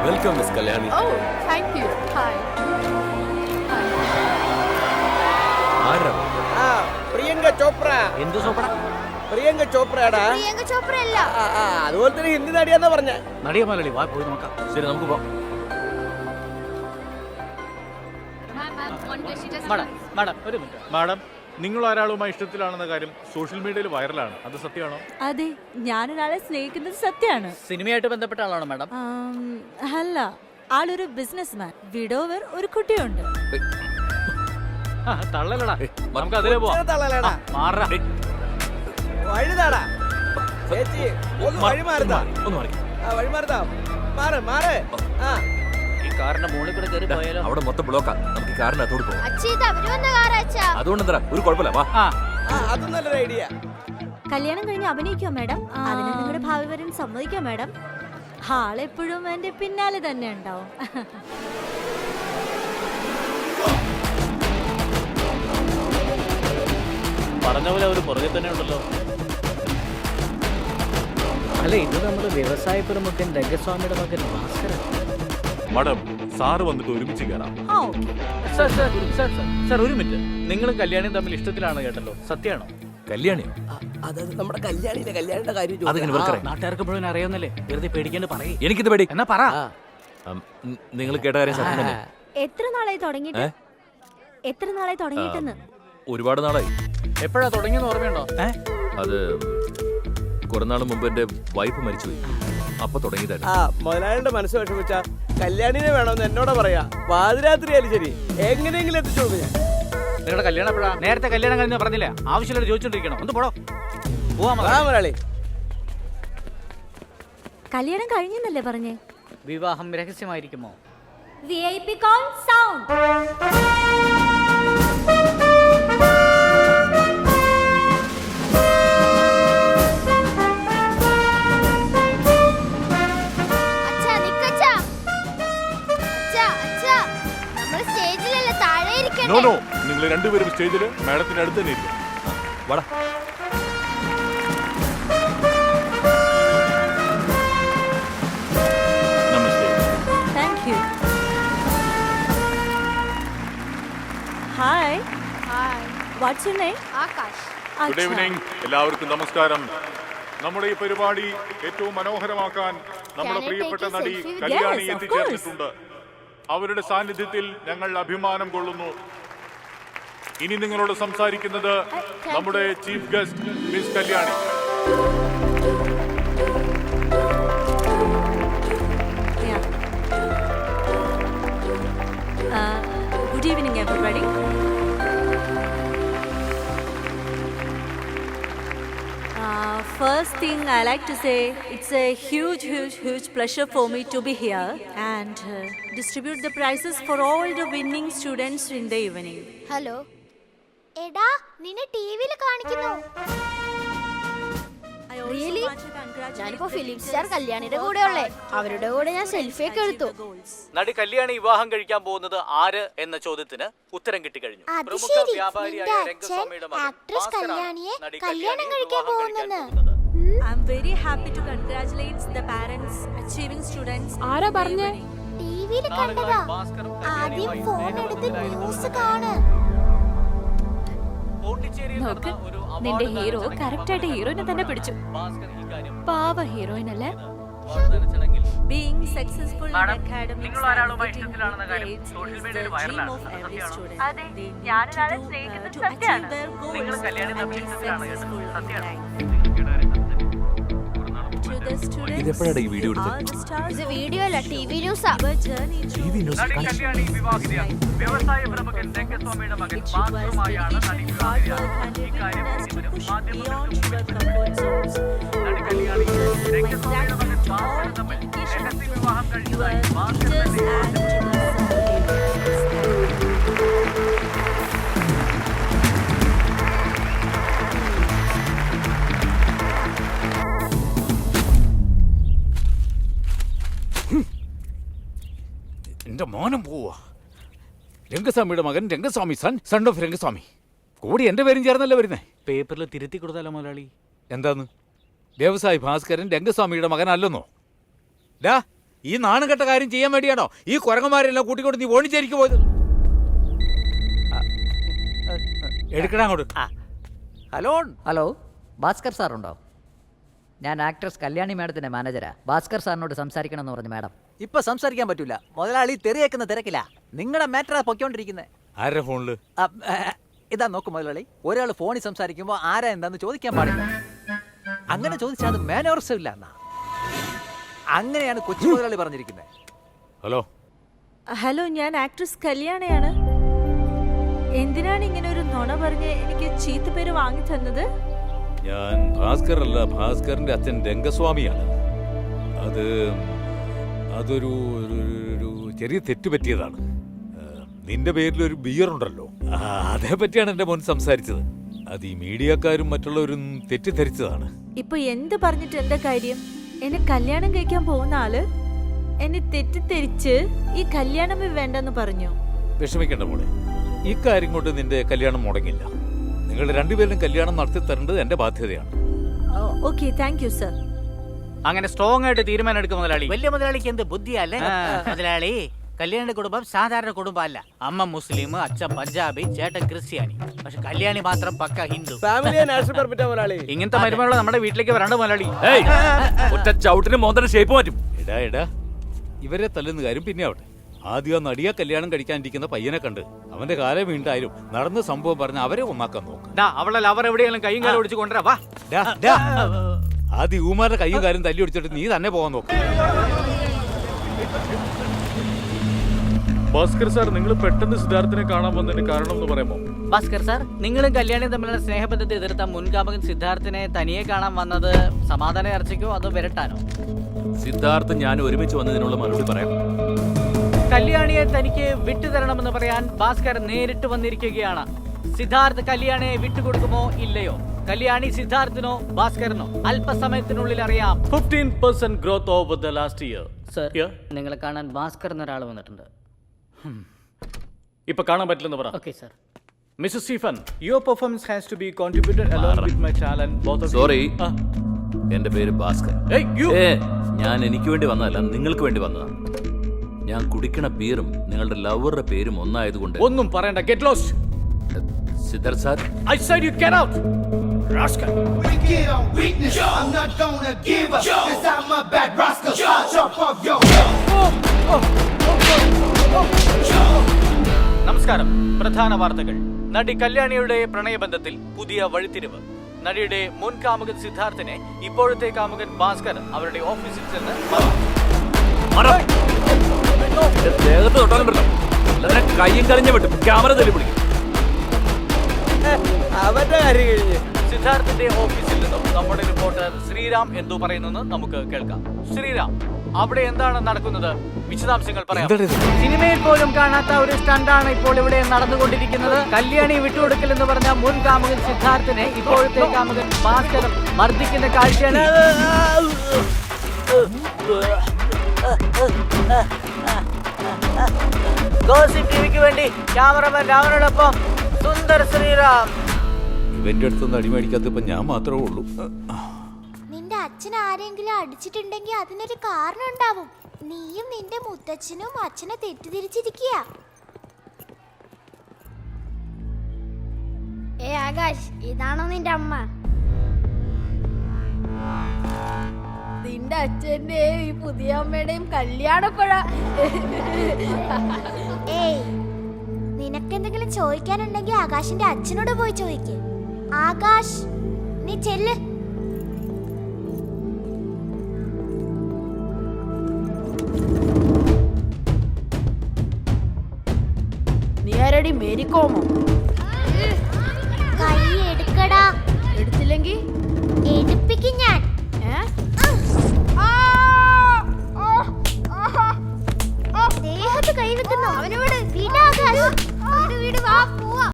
Welcome miss Kalyani. Oh, thank you. Hi. Hi. ആരാ? പ്രിയങ്ക ചോപ്ര. എന്ത് ചോപ്ര? പ്രിയങ്ക ചോപ്രയാടാ. പ്രിയങ്ക ചോപ്ര അല്ല. അതുപോലെ തന്നെ ഹിന്ദി നടിയാന്നാ പറഞ്ഞ. നടിയ മലയാളി, വാ പോയി നോക്കാം. ശരി, നമുക്ക് പോവാം. മാഡം, നിങ്ങൾ ഒരാളുമായി ഇഷ്ടത്തിലാണെന്ന കാര്യം സോഷ്യൽ മീഡിയയിൽ വൈറലാണ്. അത് സത്യമാണോ? അതെ, ഞാനൊരാളെ സ്നേഹിക്കുന്നത് സത്യമാണ്. സിനിമയായിട്ട് ബന്ധപ്പെട്ട ആളാണോ മാഡം? അല്ല, ആളൊരു ബിസിനസ്മാൻ, വിഡോവർ, ഒരു കുട്ടിയുണ്ട്. തള്ളലടാ, നമുക്ക് അതിലേ പോവാം. തള്ളലേടാ. മാറാ. വഴിതാടാ. ചേച്ചി ഒന്ന് വഴി മാറുതാ. ഒന്ന് മാറി. വഴി മാറുതാ. മാറ് മാറ്. ഈ കാറിന്റെ മുകളിൽ കൂടെ കയറി പോയാലോ? അവിടെ മൊത്തം ബ്ലോക്കാ. നമുക്ക് ഈ കാറിനകത്തോട് പോവാം. അച്ഛാ, ഇത് അവര് വന്ന കാറാ അച്ഛാ. അതുകൊണ്ട് എന്താ ഒരു കുഴപ്പമില്ല, വാ. അതും നല്ലൊരു ഐഡിയ. കല്യാണം കഴിഞ്ഞ് അഭിനയിക്കോ മാഡം? അതിന് നിങ്ങളുടെ ഭാവി വരൻ സമ്മതിക്കോ മാഡം? ആളെപ്പോഴും എന്റെ പിന്നാലെ തന്നെ ഉണ്ടാവും. പറഞ്ഞ പോലെ അവര് പുറകെ തന്നെ ഉണ്ടല്ലോ. അല്ല, ഇത് നമ്മുടെ വ്യവസായ പ്രമുഖൻ രംഗസ്വാമിയുടെ മകൻ ഭാസ്കരൻ. മാഡം, സാറ് വന്നിട്ട് ഒരുമിച്ച് കയറാം. സാർ ഒരു മിനിറ്റ്. നിങ്ങളും കല്യാണിയും തമ്മിൽ ഇഷ്ടത്തിലാണ് കേട്ടല്ലോ, സത്യമാണോ? കല്യാണിയോ? അതായത് നമ്മുടെ കല്യാണിയുടെ കാര്യം അതെങ്ങനെ ഇവർക്കറിയാം? നാട്ടുകാർക്ക് മുഴുവൻ അറിയാവുന്നല്ലേ, വെറുതെ പേടിക്കാണ്ട് പറയേ. എനിക്കിത് പേടി. എന്നാ പറ. നിങ്ങൾ കേട്ട കാര്യം സത്യം തന്നെ. എത്ര നാളായി തുടങ്ങിയിട്ട്? എത്ര നാളായി തുടങ്ങിയിട്ടെന്ന്? ഒരുപാട് നാളായി. എപ്പോഴാ തുടങ്ങിയെന്ന് ഓർമ്മയുണ്ടോ? അത് കുറെ നാൾ മുമ്പ് എന്റെ വൈഫ് മരിച്ചുപോയി. അപ്പൊ തുടങ്ങിയതായിരുന്നു. മുതലാളിയുടെ മനസ്സ് വിഷമിച്ച കല്യാണിനെ വേണമെന്ന് എന്നോട് പറയാ. പാതിരാത്രി ആയാലും ശരി, എങ്ങനെയെങ്കിലും എത്തിച്ചു കൊടുക്കും ഞാൻ. നിങ്ങളുടെ കല്യാണം എപ്പോഴാ? നേരത്തെ കല്യാണം കഴിഞ്ഞ പറഞ്ഞില്ല, ആവശ്യമില്ല ചോദിച്ചോണ്ടിരിക്കണം. ഒന്ന് പോടോ, പോവാ മുതലാളി. കല്യാണം കഴിഞ്ഞെന്നല്ലേ പറഞ്ഞേ? വിവാഹം രഹസ്യമായിരിക്കുമോ? VIP call sound. അച്ഛാ, നിക്കച്ചാ. അച്ഛാ, നമ്മള് സ്റ്റേജിലല്ല, താഴെ ഇരിക്കണ്ടേ? നോ നോ, നിങ്ങൾ രണ്ടുപേരും സ്റ്റേജിൽ മാഡത്തിന്റെ അടുത്ത് തന്നെ ഇരിക്കും. വാടാ. നമസ്തേ. Thank you. Hi. Hi. What's your name? Akash. Good evening. എല്ലാവർക്കും നമസ്കാരം. നമ്മുടെ ഈ പരിപാടി ഏറ്റവും മനോഹരമാക്കാൻ നമ്മുടെ Can I പ്രിയപ്പെട്ട take a നടി selfie with you? Kalyani Yes, of എത്തിച്ചേർന്നിട്ടുണ്ട്. അവരുടെ സാന്നിധ്യത്തിൽ ഞങ്ങൾ അഭിമാനം കൊള്ളുന്നു. ഇനി നിങ്ങളോട് സംസാരിക്കുന്നത് നമ്മുടെ chief guest miss Kalyani. Yeah. Good evening, everybody. First thing I like to say, it's a huge pleasure for me to be here and distribute the prizes for all the winning students in the evening. Hello. എടാ, നിന്നെ ടിവിയിൽ കാണിക്കുന്നു. I also Really? want to congratulate ഞാനിപ്പോ the film winners star and കല്യാണിയുടെ all കൂടെ the ഉള്ളേ. അവരുടെ കൂടെ ഞാൻ സെൽഫി ഒക്കെ എടുത്തു. നടി കല്യാണി വിവാഹം കഴിക്കാൻ പോകുന്നത് ആര് എന്ന ചോദ്യത്തിന് ഉത്തരം കിട്ടിക്കഴിഞ്ഞു. അത് പ്രമുഖ ശരി, വ്യാപാരിയായ നിന്റെ രംഗസ്വാമിയുടെ അച്ഛൻ മകൻ ആക്ട്രസ് ഭാസ്കറാണ് കല്യാണിയെ നടി കല്യാണം കല്യാണി കഴിക്കാൻ വിവാഹം കഴിക്കാൻ പോകുന്നത്. പോകുന്നത്. I'm very happy to congratulate the parents, achieving students. ആരാ പറഞ്ഞേ? ടിവിയിൽ കണ്ടതാ. ആദ്യം ഫോൺ എടുത്ത് ന്യൂസ് കാണ്. നോക്ക്, നിന്റെ ഹീറോ കറക്റ്റായിട്ട് ഹീറോയിനെ തന്നെ പിടിച്ചു. പാവ ഹീറോയിൻ അല്ലേ? Being successful in academics നിങ്ങൾ and ഒരാളുമായി getting ഇഷ്ടത്തിലാണെന്ന good കാര്യം grades സോഷ്യൽ is the മീഡിയയിൽ dream വൈറലാണ്. of every student. അതെ, They need ഞാനൊരാളെ to സ്നേഹിക്കുന്നത് achieve സത്യമാണ്. their നിങ്ങൾ goals കല്യാണി and തമ്മിൽ be ഇഷ്ടത്തിലാണ് കേട്ടത്, successful in സത്യമാണ്. life. To the students, ഇതെപ്പോഴാണ് ഈ വീഡിയോ എടുത്തത്? all the stars ഇത് of വീഡിയോ അല്ല, ടിവി ന്യൂസാ. your journey through നടി കല്യാണി വിവാഹിതയാണ്. വ്യവസായ പ്രമുഖൻ രംഗസ്വാമിയുടെ മകൻ it requires ഭാസ്കറുമായാണ് നടി dedication, hard work വിവാഹിതയായത്. and a ഇക്കാര്യം willingness to ഇവരും push മാധ്യമങ്ങൾക്ക് beyond മുന്നിൽ your comfort zones. നടി കല്യാണി രംഗസ്വാമിയുടെ മകൻ ഭാസ്കരൻ തമ്മിൽ രഹസ്യ വിവാഹം കഴിച്ചതായി ഭാസ്കരൻ തന്നെ എന്റെ മോനം പോവാ. രംഗസ്വാമിയുടെ മകൻ രംഗസ്വാമി, സൺ ഓഫ് രംഗസ്വാമി. കൂടി എന്റെ പേരും ചേർന്നല്ലേ വരുന്നേ. പേപ്പറിൽ തിരുത്തി കൊടുത്താലോ മുതലാളി? എന്താന്ന്? വ്യവസായി ഭാസ്കരൻ രംഗസ്വാമിയുടെ മകനല്ലെന്നോ? ഡാ, ഈ നാണം കെട്ട കാര്യം ചെയ്യാൻ വേണ്ടിയാണോ ഈ കുരങ്ങന്മാരെല്ലാം കൂട്ടിക്കൊണ്ട് നീ ഓണിച്ചേരിക്ക് പോയത്? എടുക്കണ അങ്ങോട്ട്. ഹലോ ഹലോ, ഭാസ്കർ സാറുണ്ടോ? ഞാൻ ആക്ട്രസ് കല്യാണി മാഡത്തിന്റെ മാനേജരാ. ഭാസ്കർ സാറിനോട് സംസാരിക്കണമെന്ന് പറഞ്ഞു മാഡം. ഇപ്പൊ സംസാരിക്കാൻ പറ്റൂല, മുതലാളി തെറിയേക്കുന്ന തിരക്കില്ല. നിങ്ങളുടെ മാറ്ററാ പൊയ്ക്കൊണ്ടിരിക്കുന്നത്. ആരുടെ ഫോണില്? ഇതാ നോക്ക് മുതലാളി, ഒരാൾ ഫോണിൽ സംസാരിക്കുമ്പോ ആരാ എന്താന്ന് ചോദിക്കാൻ പാടില്ല. അങ്ങനെ ചോദിച്ചാൽ അത് മാനേഴ്സും ഇല്ല എന്നാ. അങ്ങനെയാണ് കൊച്ചു മുതലാളി പറഞ്ഞിരിക്കുന്നത്. ഹലോ ഹലോ, ഞാൻ ആക്ട്രസ് കല്യാണയാണ്. എന്തിനാണ് ഇങ്ങനെ ഒരു നുണ പറഞ്ഞ് എനിക്ക് ചീത്ത പേര് വാങ്ങി തന്നത്? ഞാൻ ഭാസ്കർ അല്ല, ഭാസ്കറിന്റെ അച്ഛൻ രംഗസ്വാമിയാണ്. അതൊരു ചെറിയ തെറ്റ് പറ്റിയതാണ്. നിന്റെ പേരിൽ ഒരു ബിയർ ഉണ്ടല്ലോ, അതേ പറ്റിയാണ് എന്റെ മോൻ സംസാരിച്ചത്. അത് ഈ മീഡിയക്കാരും മറ്റുള്ളവരും തെറ്റിദ്ധരിച്ചതാണ്. ഇപ്പൊ എന്ത് പറഞ്ഞിട്ട് എന്താ കാര്യം? എന്നെ കല്യാണം കഴിക്കാൻ പോകുന്ന ആള് എന്നെ തെറ്റിദ്ധരിച്ച് ഈ കല്യാണമേ വേണ്ടെന്ന് പറഞ്ഞു. വിഷമിക്കേണ്ട മോളെ, ഇക്കാര്യം കൊണ്ട് നിന്റെ കല്യാണം മുടങ്ങില്ല. നിങ്ങൾ രണ്ടുപേരും കല്യാണം നടത്തി തരേണ്ടത് എന്റെ ബാധ്യതയാണ്. Okay, thank you sir. അങ്ങനെ സ്ട്രോങ് ആയിട്ട് തീരുമാനം എടുക്കും മുതലാളി. വലിയ മുതലാളിക്ക് എന്ത് ബുദ്ധിയല്ലേ മുതലാളി? കല്യാണ കുടുംബം സാധാരണ കുടുംബമല്ല. അമ്മ മുസ്ലിം, അച്ഛൻ പഞ്ചാബി, ചേട്ടൻ ക്രിസ്ത്യാനി. പക്ഷെ കല്യാണി മാത്രം പക്ക ഹിന്ദു. ഫാമിലി നാഷണൽ പെർമിറ്റാ മുതലാളി. ഇങ്ങനത്തെ മരുമകളെ നമ്മുടെ വീട്ടിലേക്ക് വരണ്ട മുതലാളി. ഒറ്റ ചവിട്ടിന് മോന്തര ഷേപ്പ് മാറ്റും. എടാ ഇവരെ തല്ലുന്ന കാര്യം പിന്നെ ആവട്ടെ. ആദ്യം ആ നടിയെ കല്യാണം കഴിക്കാനിരിക്കുന്ന പയ്യനെ കണ്ട് അവന്റെ കാലം വീണ്ടായാലും നടന്ന സംഭവം പറഞ്ഞ് അവരെ ഒന്നാക്കാൻ നോക്ക്. അവളെ ലവർ എവിടെയെങ്കിലും കൈയും കാലം ഒടിച്ച് കൊണ്ടുവരാ. ആദ്യം ഊമാരുടെ കൈയും കാലും തല്ലി ഒടിച്ചിട്ട് നീ തന്നെ പോകാൻ നോക്ക്. ഭാസ്കർ സാർ, നിങ്ങൾ പെട്ടെന്ന് സിദ്ധാർത്ഥിനെ കാണാൻ വന്നതിന് കാരണം എന്ന് പറയാമോ? ഭാസ്കർ സാർ, നിങ്ങളും കല്യാണിയും തമ്മിലുള്ള സ്നേഹബന്ധത്തെ എതിർത്ത മുൻകാമകൻ സിദ്ധാർത്ഥിനെ തനിയെ കാണാൻ വന്നത് സമാധാന ചർച്ചയ്ക്കോ അതോ വിരട്ടാനോ? സിദ്ധാർത്ഥ് ഞാൻ ഒരുമിച്ച് വന്നതിനുള്ള മറുപടി പറയാം. കല്യാണിയെ തനിക്ക് വിട്ടുതരണമെന്ന് പറയാൻ ഭാസ്കർ നേരിട്ട് വന്നിരിക്കുകയാണ്. സിദ്ധാർത്ഥ് കല്യാണിയെ വിട്ടുകൊടുക്കുമോ ഇല്ലയോ? കല്യാണി സിദ്ധാർത്ഥിനോ ഭാസ്കറിനോ അല്പസമയത്തിനുള്ളിൽ അറിയാം. 15% growth over the last year. Sir, നിങ്ങളെ കാണാൻ ഭാസ്കർ എന്നൊരാൾ വന്നിട്ടുണ്ട്. ഇപ്പൊ കാണാൻ പറ്റില്ലെന്ന് പറ. Okay sir. Mister Stephen, your performance has to be contributed along with my talent both of. Sorry, എന്റെ പേര് ഭാസ്കർ. ഞാൻ എനിക്ക് വേണ്ടി വന്നതല്ല, നിങ്ങൾക്ക് വേണ്ടി വന്നതാണ്. ഞാൻ കുടിക്കണ ബീറും നിങ്ങളുടെ ലവറുടെ പേരും ഒന്നായതുകൊണ്ട് ഒന്നും പറയണ്ട. Get lost. Siddharth sir, I said you get out. Rascal. Get on weakness. I'm not gonna give up. Cause I'm a bad rascal. I'll chop off your നമസ്കാരം. പ്രധാന വാർത്തകൾ. നടി കല്യാണിയുടെ പ്രണയബന്ധത്തിൽ പുതിയ വഴിത്തിരിവ്. നടിയുടെ മുൻ കാമുകൻ സിദ്ധാർത്ഥിനെ ഇപ്പോഴത്തെ കാമുകൻ ഭാസ്കർ അവരുടെ ഓഫീസിൽ ചെന്ന് ദേഹത്ത് തൊട്ടാലും പറ്റില്ല, കയ്യും കളിഞ്ഞ വിട്ടും ക്യാമറ തല്ലി പിടിക്കും. അവന്റെ കാര്യം കഴിഞ്ഞ് സിദ്ധാർത്ഥിന്റെ ഓഫീസിൽ നിന്നും നമ്മുടെ റിപ്പോർട്ടർ ശ്രീറാം എന്തു പറയുന്നെന്ന് നമുക്ക് കേൾക്കാം. ശ്രീറാം, അവിടെ എന്താണ് നടക്കുന്നത്? വിശദാംശങ്ങൾ പറയാം. സിനിമയിൽ പോലും കാണാത്ത ഒരു സ്റ്റണ്ടാണ് ഇപ്പോൾ ഇവിടെ നടന്നുകൊണ്ടിരിക്കുന്നത്. കല്യാണി വിട്ടുകൊടുക്കില്ലെന്ന് പറഞ്ഞ മുൻ കാമുകൻ സിദ്ധാർത്ഥിനെ ഇപ്പോഴത്തെ കാമുകൻ ഭാസ്കർ മർദ്ദിക്കുന്ന കാഴ്ചയാണ്. ഗോസിപ്പ് ടിവിക്ക് വേണ്ടി ക്യാമറമാൻ രാവണോടൊപ്പം സുന്ദർ ശ്രീറാം. ഇവന്റെ അടുത്തൊന്നും അടിമേടിക്കാത്തപ്പോ ഞാൻ മാത്രമേ ഉള്ളൂ. നിന്റെ അച്ഛൻ ആരെങ്കിലും അടിച്ചിട്ടുണ്ടെങ്കിൽ അതിനൊരു കാരണം ഉണ്ടാവും. നീയും നിന്റെ മുത്തച്ഛനും അച്ഛനെ തെറ്റിദ്ധരിച്ചിരിക്കുക. ആകാശ്, ഇതാണോ നിന്റെ അമ്മ? നിന്റെ അച്ഛന്റെയും ഈ പുതിയ അമ്മയുടെയും കല്യാണപ്പഴ. ഏയ്, നിനക്കെന്തെങ്കിലും ചോദിക്കാനുണ്ടെങ്കിൽ ആകാശിന്റെ അച്ഛനോട് പോയി ചോദിക്ക്. ആകാശ്, നീ ചെല്ല്. നീ ആരടി? മേരിക്കോമോ?